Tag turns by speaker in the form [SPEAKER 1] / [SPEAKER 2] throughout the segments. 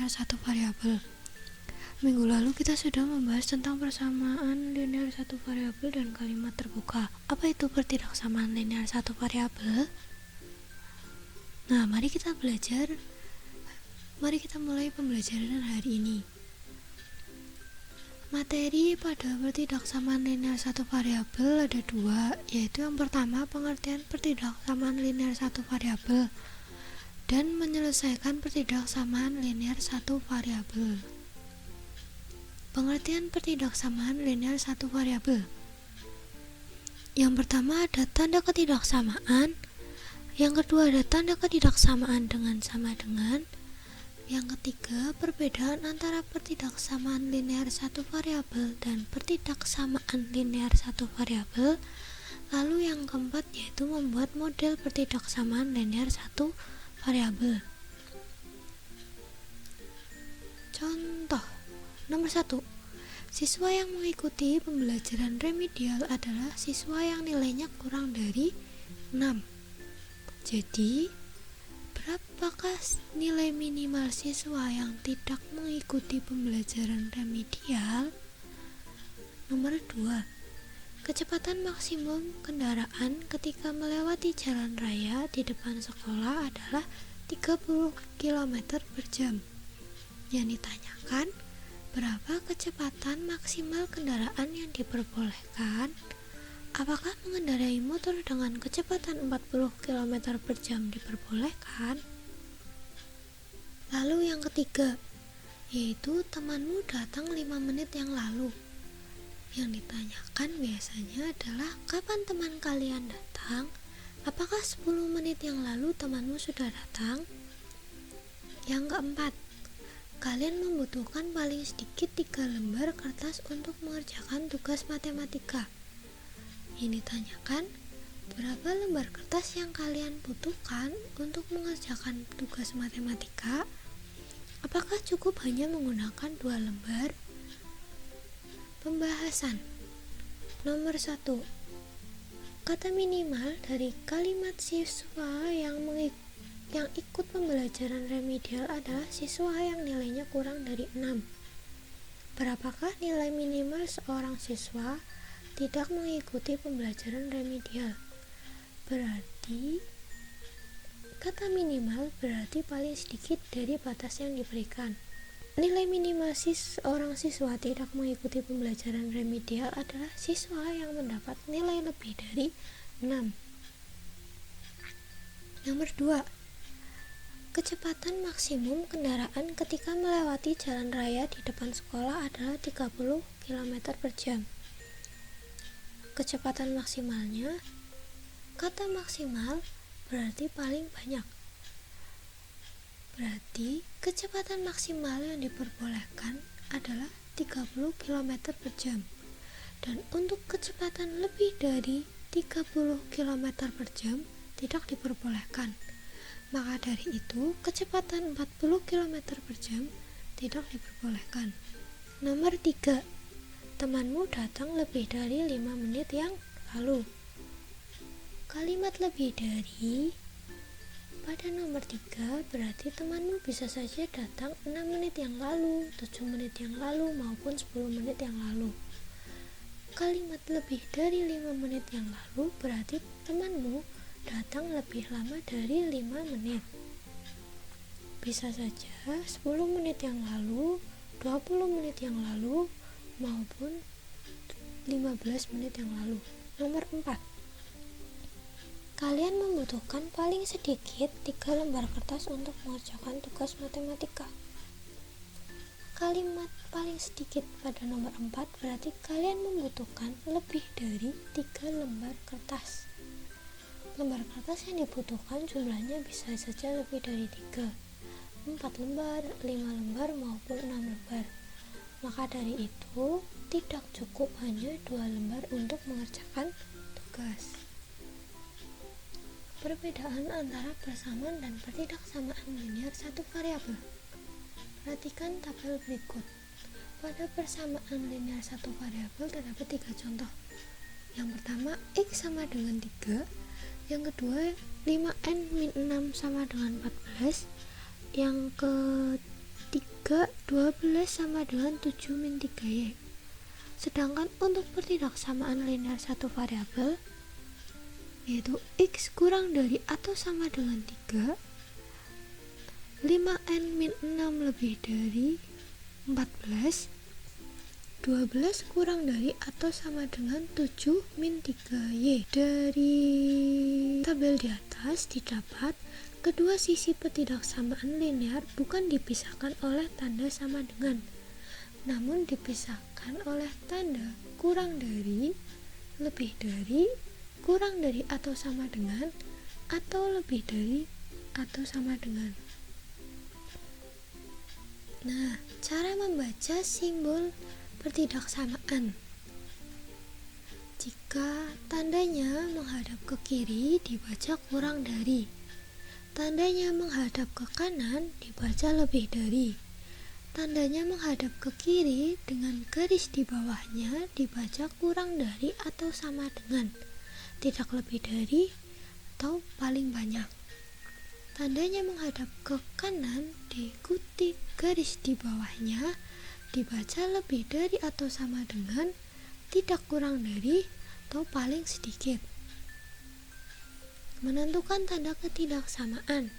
[SPEAKER 1] linear satu variabel. Minggu lalu kita sudah membahas tentang persamaan linear satu variabel dan kalimat terbuka. Apa itu pertidaksamaan linear satu variabel? Nah, mari kita mulai pembelajaran hari ini. Materi pada pertidaksamaan linear satu variabel ada dua, yaitu yang pertama pengertian pertidaksamaan linear satu variabel dan menyelesaikan pertidaksamaan linear satu variabel. Pengertian pertidaksamaan linear satu variabel. Yang pertama ada tanda ketidaksamaan, yang kedua ada tanda ketidaksamaan dengan sama dengan, yang ketiga, perbedaan antara pertidaksamaan linear satu variabel dan pertidaksamaan linear satu variabel. Lalu yang keempat yaitu membuat model pertidaksamaan linear satu variabel. Contoh nomor 1. Siswa yang mengikuti pembelajaran remedial adalah siswa yang nilainya kurang dari 6. Jadi, berapakah nilai minimal siswa yang tidak mengikuti pembelajaran remedial? Nomor 2. Kecepatan maksimum kendaraan ketika melewati jalan raya di depan sekolah adalah 30 km per jam. Yang ditanyakan, berapa kecepatan maksimal kendaraan yang diperbolehkan? Apakah mengendarai motor dengan kecepatan 40 km per jam diperbolehkan? Lalu yang ketiga, yaitu temanmu datang 5 menit yang lalu. Yang ditanyakan biasanya adalah kapan teman kalian datang? Apakah 10 menit yang lalu temanmu sudah datang? Yang keempat, kalian membutuhkan paling sedikit 3 lembar kertas untuk mengerjakan tugas matematika. Yang ditanyakan, berapa lembar kertas yang kalian butuhkan untuk mengerjakan tugas matematika? Apakah cukup hanya menggunakan 2 lembar? Pembahasan. Nomor 1. Kata minimal dari kalimat siswa yang ikut pembelajaran remedial adalah siswa yang nilainya kurang dari 6. Berapakah nilai minimal seorang siswa tidak mengikuti pembelajaran remedial? Berarti kata minimal berarti paling sedikit dari batas yang diberikan. Nilai minimal seorang siswa tidak mengikuti pembelajaran remedial adalah siswa yang mendapat nilai lebih dari 6. Nomor 2. Kecepatan maksimum kendaraan ketika melewati jalan raya di depan sekolah adalah 30 km per jam. Kecepatan maksimalnya, kata maksimal berarti paling banyak. Berarti kecepatan maksimal yang diperbolehkan adalah 30 km per jam. Dan untuk kecepatan lebih dari 30 km per jam tidak diperbolehkan. Maka dari itu, kecepatan 40 km per jam tidak diperbolehkan. Nomor 3. Temanmu datang lebih dari 5 menit yang lalu. Kalimat lebih dari pada nomor 3 berarti temanmu bisa saja datang 6 menit yang lalu, 7 menit yang lalu, maupun 10 menit yang lalu. Kalimat lebih dari 5 menit yang lalu berarti temanmu datang lebih lama dari 5 menit. Bisa saja 10 menit yang lalu, 20 menit yang lalu, maupun 15 menit yang lalu. Nomor 4. Kalian membutuhkan paling sedikit 3 lembar kertas untuk mengerjakan tugas matematika. Kalimat paling sedikit pada nomor 4 berarti kalian membutuhkan lebih dari 3 lembar kertas. Lembar kertas yang dibutuhkan jumlahnya bisa saja lebih dari 3, 4 lembar, 5 lembar, maupun 6 lembar. Maka dari itu, tidak cukup hanya 2 lembar untuk mengerjakan tugas. Perbedaan antara persamaan dan pertidaksamaan linear satu variabel. Perhatikan tabel berikut. Pada persamaan linear satu variabel terdapat 3 contoh. Yang pertama, X sama dengan 3. Yang kedua, 5N min 6 sama dengan 14. Yang 3, 12 sama dengan 7 min 3Y. Sedangkan untuk pertidaksamaan linear satu variabel, yaitu X kurang dari atau sama dengan 3, 5N min 6 lebih dari 14, 12 kurang dari atau sama dengan 7 min 3Y. Dari tabel di atas didapat kedua sisi pertidaksamaan linear bukan dipisahkan oleh tanda sama dengan, namun dipisahkan oleh tanda kurang dari, lebih dari, kurang dari atau sama dengan, atau lebih dari atau sama dengan. Nah, cara membaca simbol pertidaksamaan. Jika tandanya menghadap ke kiri, dibaca kurang dari. Tandanya menghadap ke kanan, dibaca lebih dari. Tandanya menghadap ke kiri dengan garis di bawahnya, dibaca kurang dari atau sama dengan, tidak lebih dari atau paling banyak. Tandanya menghadap ke kanan, diikuti garis di bawahnya, dibaca lebih dari atau sama dengan, tidak kurang dari atau paling sedikit. Menentukan tanda ketidaksamaan.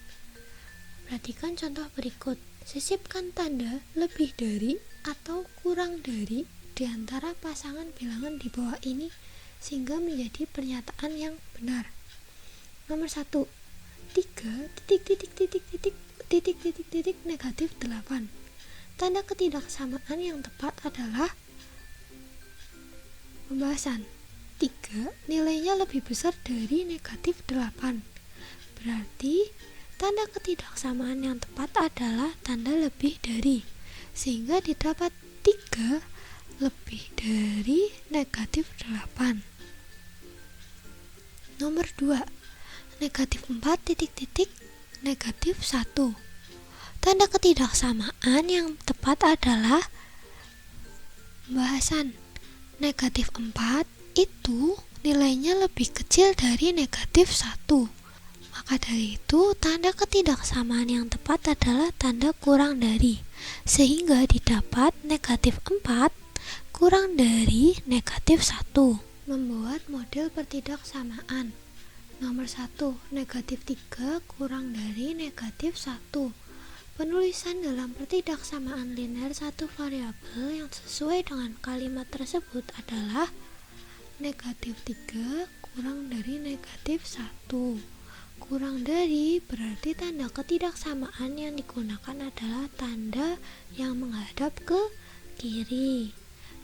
[SPEAKER 1] Perhatikan contoh berikut. Sisipkan tanda lebih dari atau kurang dari di antara pasangan bilangan di bawah ini sehingga menjadi pernyataan yang benar. Nomor 1. 3 negatif 8. Tanda ketidaksamaan yang tepat adalah pembahasan. 3 nilainya lebih besar dari negatif 8. Berarti tanda ketidaksamaan yang tepat adalah tanda lebih dari, sehingga didapat 3 lebih dari negatif 8. Nomor 2. Negatif 4 negatif 1. Tanda ketidaksamaan yang tepat adalah pembahasan. Negatif 4 itu nilainya lebih kecil dari negatif 1. Maka dari itu, tanda ketidaksamaan yang tepat adalah tanda kurang dari, sehingga didapat negatif 4 kurang dari negatif 1. Membuat model pertidaksamaan. Nomor 1. Negatif 3 kurang dari negatif 1. Penulisan dalam pertidaksamaan linear satu variabel yang sesuai dengan kalimat tersebut adalah negatif 3 kurang dari negatif 1. Kurang dari berarti tanda ketidaksamaan yang digunakan adalah tanda yang menghadap ke kiri.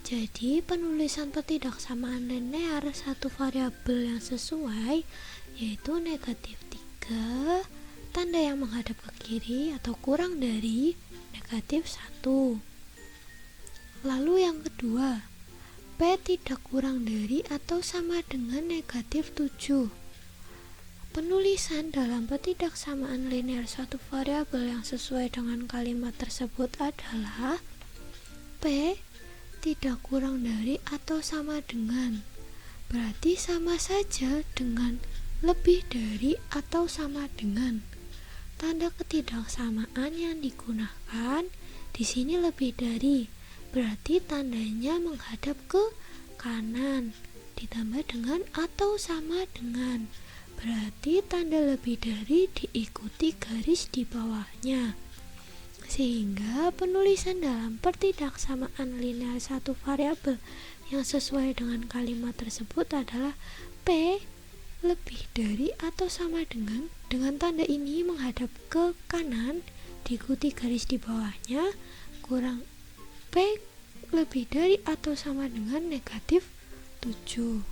[SPEAKER 1] Jadi penulisan pertidaksamaan linear satu variabel yang sesuai yaitu negatif 3 tanda yang menghadap ke kiri atau kurang dari negatif 1. Lalu yang kedua, P tidak kurang dari atau sama dengan negatif 7. Penulisan dalam pertidaksamaan linear satu variabel yang sesuai dengan kalimat tersebut adalah P tidak kurang dari atau sama dengan. Berarti sama saja dengan lebih dari atau sama dengan. Tanda ketidaksamaan yang digunakan di sini lebih dari, berarti tandanya menghadap ke kanan, ditambah dengan atau sama dengan, berarti tanda lebih dari diikuti garis di bawahnya. Sehingga penulisan dalam pertidaksamaan linear satu variabel yang sesuai dengan kalimat tersebut adalah P lebih dari atau sama dengan tanda ini menghadap ke kanan diikuti garis di bawahnya kurang P lebih dari atau sama dengan negatif 7.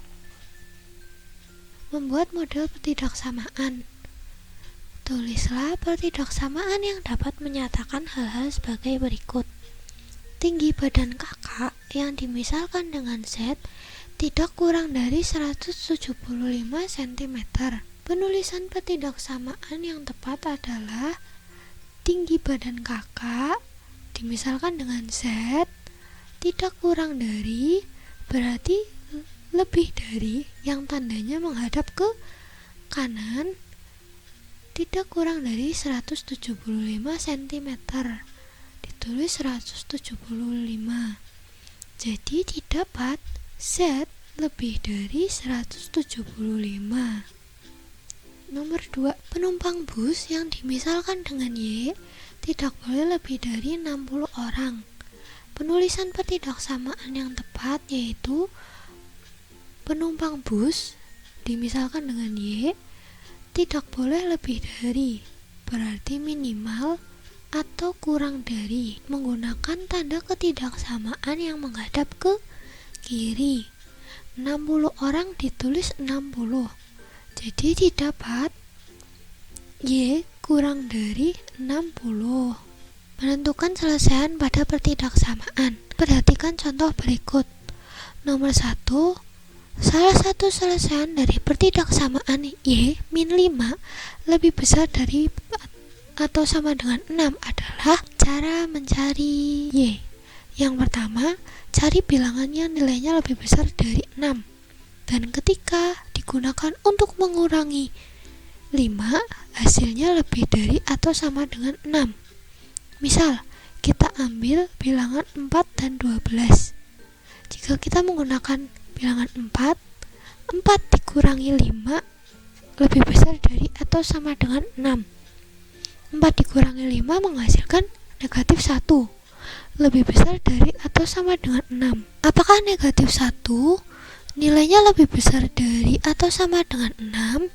[SPEAKER 1] Membuat model pertidaksamaan. Tulislah pertidaksamaan yang dapat menyatakan hal-hal sebagai berikut. Tinggi badan kakak yang dimisalkan dengan Z tidak kurang dari 175 cm. Penulisan pertidaksamaan yang tepat adalah tinggi badan kakak dimisalkan dengan Z tidak kurang dari berarti lebih dari yang tandanya menghadap ke kanan tidak kurang dari 175 cm ditulis 175. Jadi didapat Z lebih dari 175. Nomor 2, penumpang bus yang dimisalkan dengan Y tidak boleh lebih dari 60 orang. Penulisan pertidaksamaan yang tepat yaitu penumpang bus dimisalkan dengan Y tidak boleh lebih dari, berarti minimal atau kurang dari, menggunakan tanda ketidaksamaan yang menghadap ke kiri. 60 orang ditulis 60. Jadi didapat Y kurang dari 60. Menentukan selesaian pada pertidaksamaan. Perhatikan contoh berikut. Nomor 1, salah satu selesaian dari pertidaksamaan Y min 5 lebih besar dari atau sama dengan 6 adalah cara mencari Y. Yang pertama, cari bilangan yang nilainya lebih besar dari 6. Dan ketika digunakan untuk mengurangi 5, hasilnya lebih dari atau sama dengan 6. Misal, kita ambil bilangan 4 dan 12. Jika kita menggunakan bilangan 4 dikurangi 5 lebih besar dari atau sama dengan 6. 4 dikurangi 5 menghasilkan negatif 1, lebih besar dari atau sama dengan 6. Apakah negatif 1 nilainya lebih besar dari atau sama dengan 6?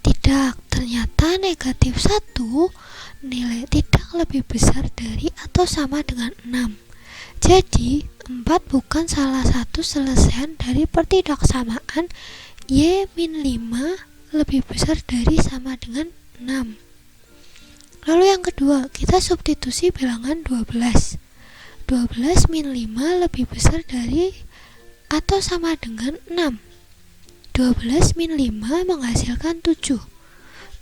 [SPEAKER 1] Tidak, ternyata negatif 1 nilai tidak lebih besar dari atau sama dengan 6. Jadi, 4 bukan salah satu selesaian dari pertidaksamaan Y min 5 lebih besar dari sama dengan 6. Lalu yang kedua, kita substitusi bilangan 12. 12 min 5 lebih besar dari atau sama dengan 6. 12 min 5 menghasilkan 7.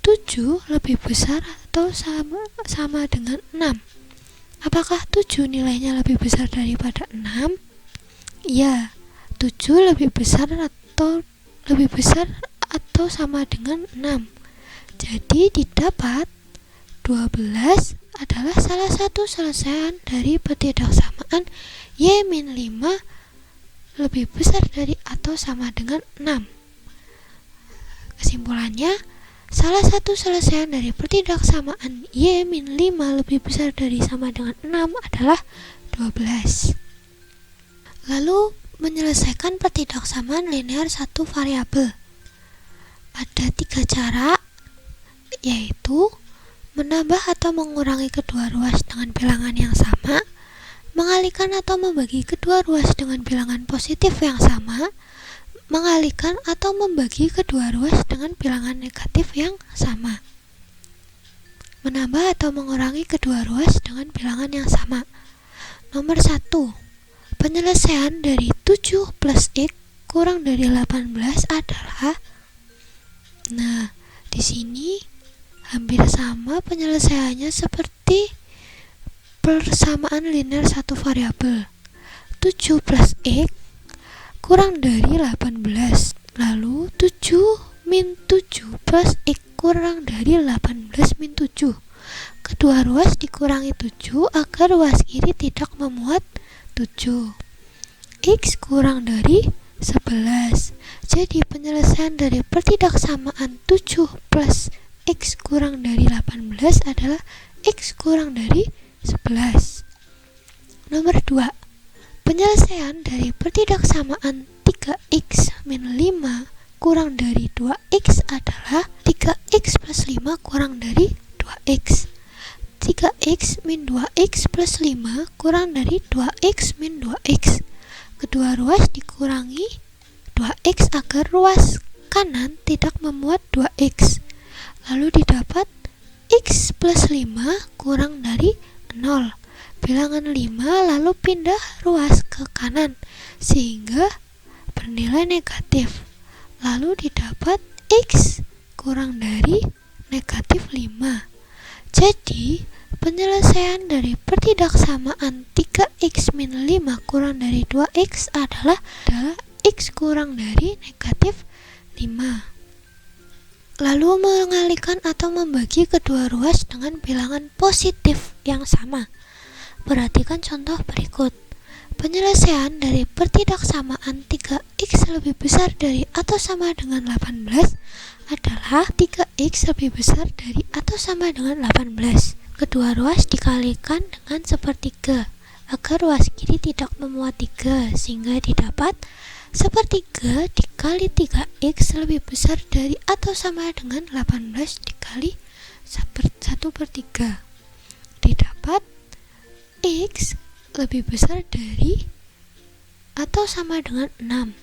[SPEAKER 1] 7 lebih besar atau sama dengan 6. Apakah 7 nilainya lebih besar daripada 6? Ya, 7 lebih besar atau sama dengan 6. Jadi didapat 12 adalah salah satu selesaian dari pertidaksamaan Y min 5 lebih besar dari atau sama dengan 6. Kesimpulannya, salah satu selesaian dari pertidaksamaan Y min 5 lebih besar dari sama dengan 6 adalah 12. Lalu, menyelesaikan pertidaksamaan linear satu variabel. Ada 3 cara, yaitu menambah atau mengurangi kedua ruas dengan bilangan yang sama, mengalihkan atau membagi kedua ruas dengan bilangan positif yang sama, mengalihkan atau membagi kedua ruas dengan bilangan negatif yang sama. Menambah atau mengurangi kedua ruas dengan bilangan yang sama. Nomor 1, penyelesaian dari 7 plus X kurang dari 18 adalah, di sini hampir sama penyelesaiannya seperti persamaan linear satu variabel. 7 plus X kurang dari 18. Lalu 7 min 7 plus X kurang dari 18 min 7. Kedua ruas dikurangi 7 agar ruas kiri tidak memuat 7. X kurang dari 11. Jadi penyelesaian dari pertidaksamaan 7 plus X kurang dari 18 adalah X kurang dari 11. Nomor 2, penyelesaian dari pertidaksamaan 3x min 5 kurang dari 2x adalah 3x plus 5 kurang dari 2x. 3x min 2x plus 5 kurang dari 2x min 2x. Kedua ruas dikurangi 2x agar ruas kanan tidak memuat 2x. Lalu didapat x plus 5 kurang dari 0. Bilangan 5 lalu pindah ruas ke kanan sehingga bernilai negatif. Lalu didapat x kurang dari negatif 5. Jadi penyelesaian dari pertidaksamaan 3x min 5 kurang dari 2x adalah x kurang dari negatif 5. Lalu mengalihkan atau membagi kedua ruas dengan bilangan positif yang sama. Perhatikan contoh berikut. Penyelesaian dari pertidaksamaan 3x lebih besar dari atau sama dengan 18 adalah 3x lebih besar dari atau sama dengan 18. Kedua ruas dikalikan dengan sepertiga agar ruas kiri tidak memuat 3, sehingga didapat sepertiga dikali 3x lebih besar dari atau sama dengan 18 dikali 1/3. Didapat x lebih besar dari atau sama dengan 6.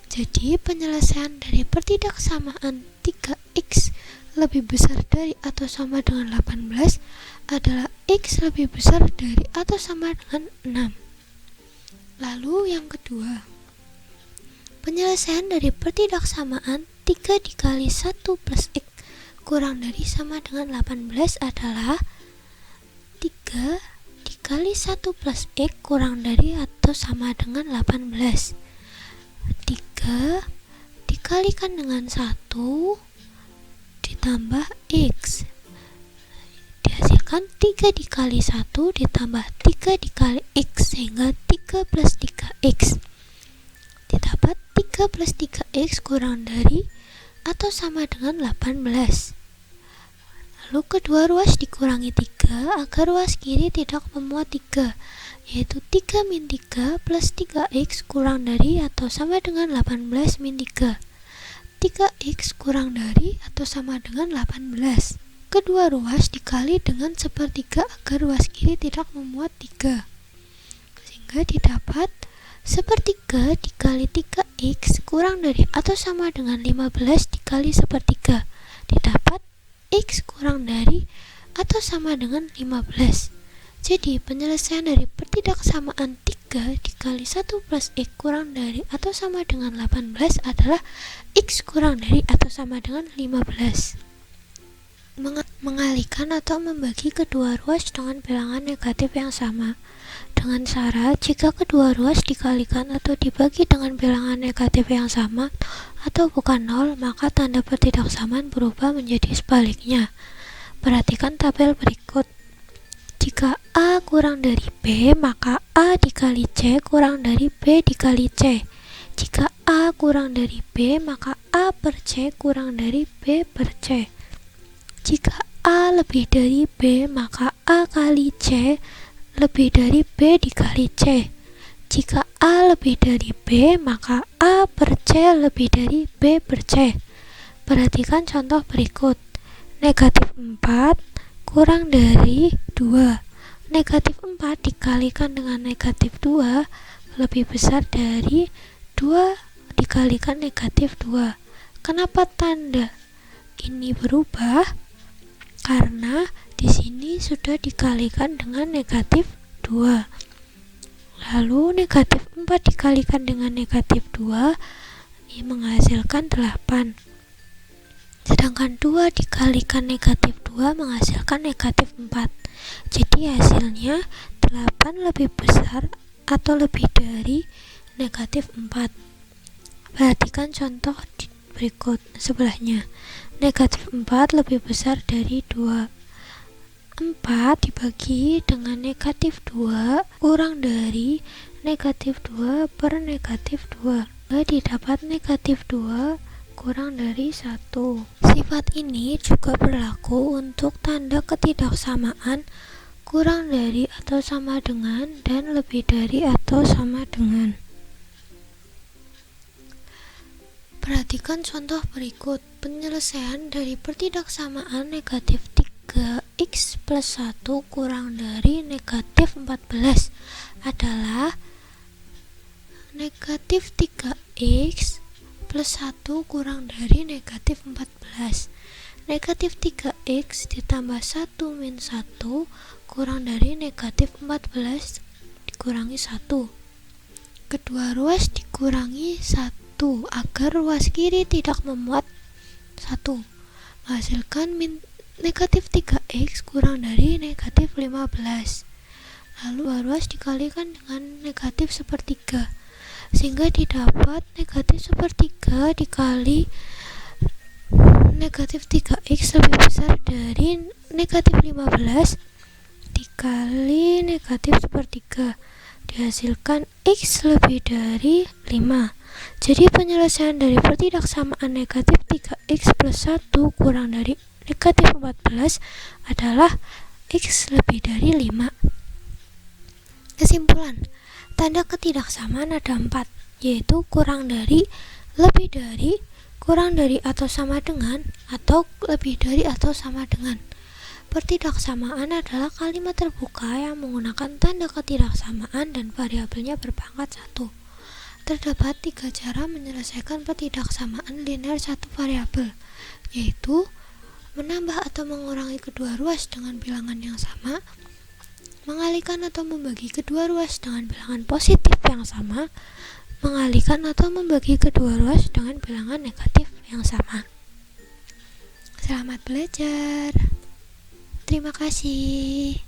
[SPEAKER 1] Jadi penyelesaian dari pertidaksamaan 3x lebih besar dari atau sama dengan 18 adalah x lebih besar dari atau sama dengan 6. Lalu yang kedua, penyelesaian dari pertidaksamaan 3 dikali 1 plus x kurang dari sama dengan 18 adalah 3 dikali 1 plus x kurang dari atau sama dengan 18. 3 dikalikan dengan 1 ditambah x. Dihasilkan 3 dikali 1 ditambah 3 dikali x, sehingga 3 plus 3x. Didapat 3 plus 3x kurang dari atau sama dengan 18. Lalu kedua ruas dikurangi 3 agar ruas kiri tidak memuat 3, yaitu 3 min 3 plus 3x kurang dari atau sama dengan 18 min 3. 3x kurang dari atau sama dengan 18. Kedua ruas dikali dengan sepertiga agar ruas kiri tidak memuat 3, sehingga didapat sepertiga dikali 3x kurang dari atau sama dengan 15 dikali sepertiga. Didapat x kurang dari atau sama dengan 15. Jadi penyelesaian dari pertidaksamaan 3 dikali 1 plus x kurang dari atau sama dengan 18 adalah x kurang dari atau sama dengan 15. Mengalihkan atau membagi kedua ruas dengan bilangan negatif yang sama. Dengan syarat jika kedua ruas dikalikan atau dibagi dengan bilangan negatif yang sama atau bukan 0, maka tanda pertidaksamaan berubah menjadi sebaliknya. Perhatikan tabel berikut. Jika A kurang dari B, maka A dikali C kurang dari B dikali C. Jika A kurang dari B, maka A per C kurang dari B per C. Jika A lebih dari B, maka A kali C lebih dari B dikali C. Jika A lebih dari B, maka A per C lebih dari B per C. Perhatikan contoh berikut. Negatif 4 kurang dari 2. Negatif 4 dikalikan dengan negatif 2 lebih besar dari 2 dikalikan negatif 2. Kenapa tanda ini berubah? Karena di sini sudah dikalikan dengan negatif 2. Lalu negatif 4 dikalikan dengan negatif 2 ini menghasilkan 8. Sedangkan 2 dikalikan negatif 2 menghasilkan negatif 4. Jadi hasilnya 8 lebih besar atau lebih dari negatif 4. Perhatikan contoh berikut sebelahnya. Negatif 4 lebih besar dari 2. 4 dibagi dengan negatif 2 kurang dari negatif 2 per negatif 2. Didapat negatif 2 kurang dari 1. Sifat ini juga berlaku untuk tanda ketidaksamaan kurang dari atau sama dengan dan lebih dari atau sama dengan. Perhatikan contoh berikut. Penyelesaian dari pertidaksamaan negatif 3x plus 1 kurang dari negatif 14 adalah negatif 3x plus 1 kurang dari negatif 14. Negatif 3x ditambah 1 min 1 kurang dari negatif 14 dikurangi 1. Kedua ruas dikurangi 1 agar ruas kiri tidak memuat 1. Menghasilkan negatif 3x kurang dari negatif 15. Lalu dua ruas dikalikan dengan negatif sepertiga, sehingga didapat negatif sepertiga dikali negatif 3x lebih besar dari negatif 15 dikali negatif sepertiga dihasilkan X lebih dari 5. Jadi penyelesaian dari pertidaksamaan negatif 3X plus 1 kurang dari negatif 14 adalah X lebih dari 5. Kesimpulan, tanda ketidaksamaan ada 4, yaitu kurang dari, lebih dari, kurang dari atau sama dengan, atau lebih dari atau sama dengan. Pertidaksamaan adalah kalimat terbuka yang menggunakan tanda ketidaksamaan dan variabelnya berpangkat 1. Terdapat 3 cara menyelesaikan pertidaksamaan linear satu variabel, yaitu menambah atau mengurangi kedua ruas dengan bilangan yang sama, mengalihkan atau membagi kedua ruas dengan bilangan positif yang sama, mengalihkan atau membagi kedua ruas dengan bilangan negatif yang sama. Selamat belajar. Terima kasih.